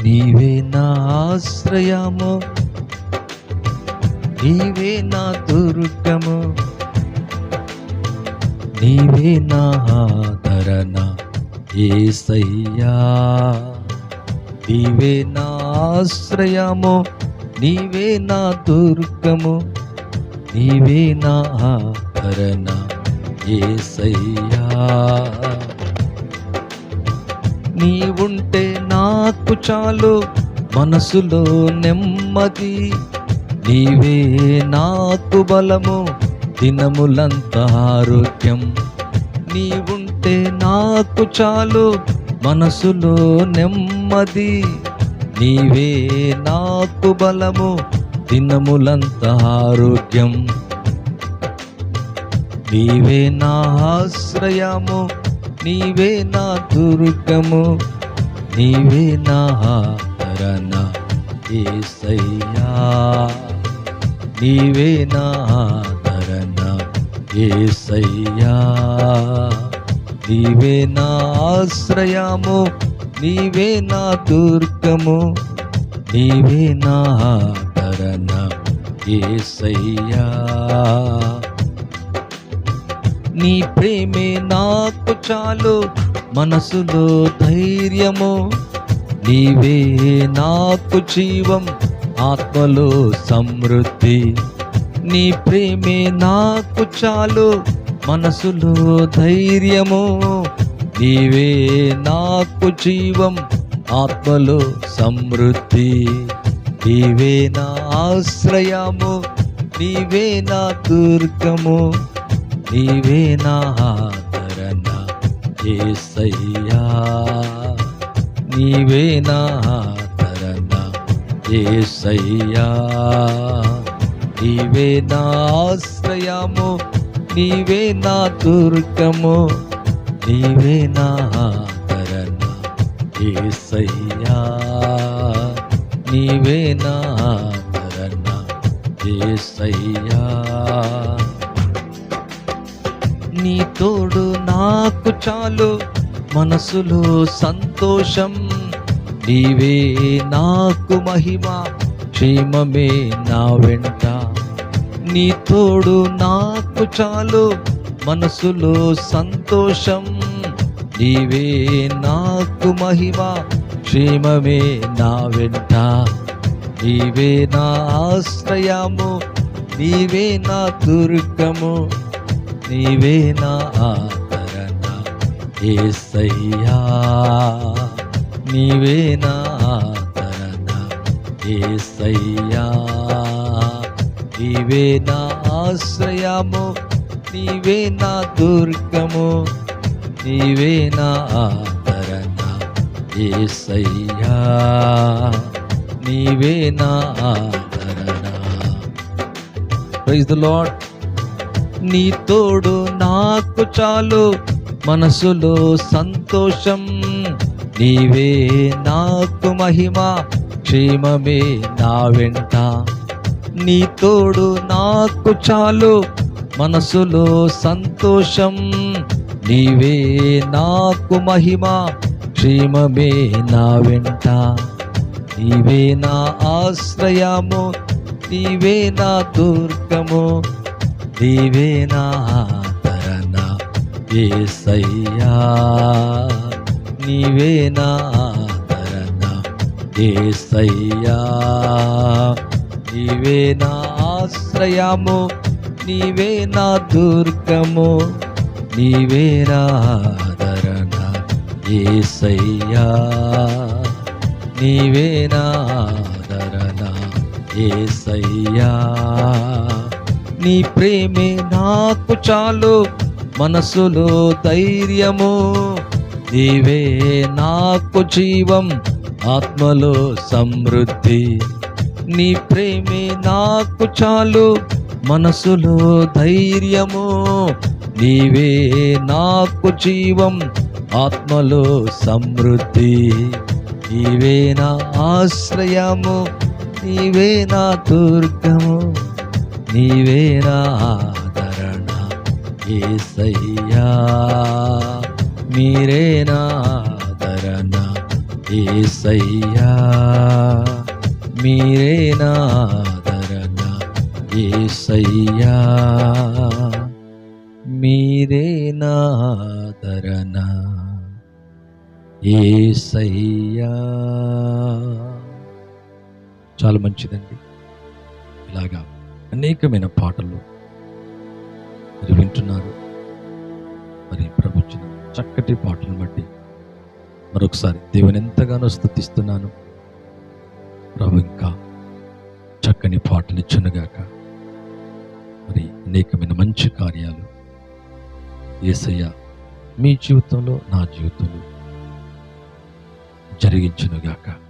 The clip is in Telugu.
నీవే నా ఆశ్రయము, నీవే నా దుర్గము, నీవే నా ఆదరణ యేసయ్యా. నీవే నా ఆశ్రయము, నీవే నా దుర్గము, నీవే నా ఆదరణ యేసయ్యా. నీవుంటే నాకు చాలు, మనసులో నెమ్మది, నీవే నాకు బలము, దినములంతా ఆరోగ్యం. నీవుంటే నాకు చాలు, మనసులో నెమ్మది, నీవే నాకు బలము, దినములంతా ఆరోగ్యం. నీవే నా ఆశ్రయము, నీవే నా దుర్గము, నీవే నా ఆదరణ యేసయ్యా. నీవే నా ఆదరణ యేసయ్యా. నీవే నా ఆశ్రయము, నీవే నా దుర్గము, నీవే నా ఆదరణ యేసయ్యా. నీ ప్రేమే నాకు చాలు, మనసులో ధైర్యము, నీవే నాకు జీవం, ఆత్మలో సమృద్ధి. నీ ప్రేమే నాకు చాలు, మనసులో ధైర్యము, నీవే నాకు జీవం, ఆత్మలో సమృద్ధి. నీవే నా ఆశ్రయము, నీవే నా దుర్గము, నీవే నా ఆదరణ యేసయ్యా. నీవే నా ఆదరణ యేసయ్యా. నీవే నా ఆశ్రయము, నీవే నా దుర్గము, నీవే నా ఆదరణ యేసయ్యా. నీవే నా ఆదరణ యేసయ్యా. నీ తోడు నాకు చాలు, మనసులో సంతోషం, నీవే నాకు మహిమ, క్షేమమే నా వెంట. నీ తోడు నాకు చాలు, మనసులో సంతోషం, నీవే నాకు మహిమ, క్షేమమే నా వెంట. నీవే నా ఆశ్రయము, నీవే నా దుర్గము, నీవే నా ఆదరణ యేసయ్యా. నీవే నా ఆదరణ యేసయ్యా. నీవే నా ఆశ్రయము, నీవే నా దుర్గము, నీవే నా ఆదరణ యేసయ్యా. నీవే నా ఆదరణ. Praise the Lord. నీ తోడు నాకు చాలు, మనసులో సంతోషం, నీవే నాకు మహిమ, క్షేమమే నా వెంట. నీ తోడు నాకు చాలు, మనసులో సంతోషం, నీవే నాకు మహిమ, క్షేమమే నా వెంట. నీవే నా ఆశ్రయము, నీవే నా దుర్గము, నీవే నా ఆదరణ యేసయ్యా. నీవే నా ఆదరణ యేసయ్యా. నీవే నా ఆశ్రయము, నీవే నా దుర్గము, నీవే నా ఆదరణ యేసయ్యా. నీవే నా ఆదరణ యేసయ్యా. నీ ప్రేమే నాకు చాలు, మనసులో ధైర్యము, నీవే నాకు జీవం, ఆత్మలో సమృద్ధి. నీ ప్రేమే నాకు చాలు, మనసులో ధైర్యము, నీవే నాకు జీవం, ఆత్మలో సమృద్ధి. నీవే నా ఆశ్రయము, నీవే నా దుర్గము, నీవే నా ఆదరణ యేసయ్యా. మీరే నా ఆదరణ యేసయ్యా మీరే నా ఆదరణ, యేసయ్యా మీరే నా ఆదరణ, యేసయ్యా. చాలా మంచిదండి. ఇలాగా అనేకమైన పాటలు మీరు వింటున్నారు. మరి ప్రభుత్వ చక్కటి పాటలను బట్టి మరొకసారి దేవుని ఎంతగానో స్తుతిస్తున్నాను. ప్రభు ఇంకా చక్కని పాటలు ఇచ్చునుగాక. మరి అనేకమైన మంచి కార్యాలు యేసయ్య మీ జీవితంలో, నా జీవితంలో జరిగించునుగాక.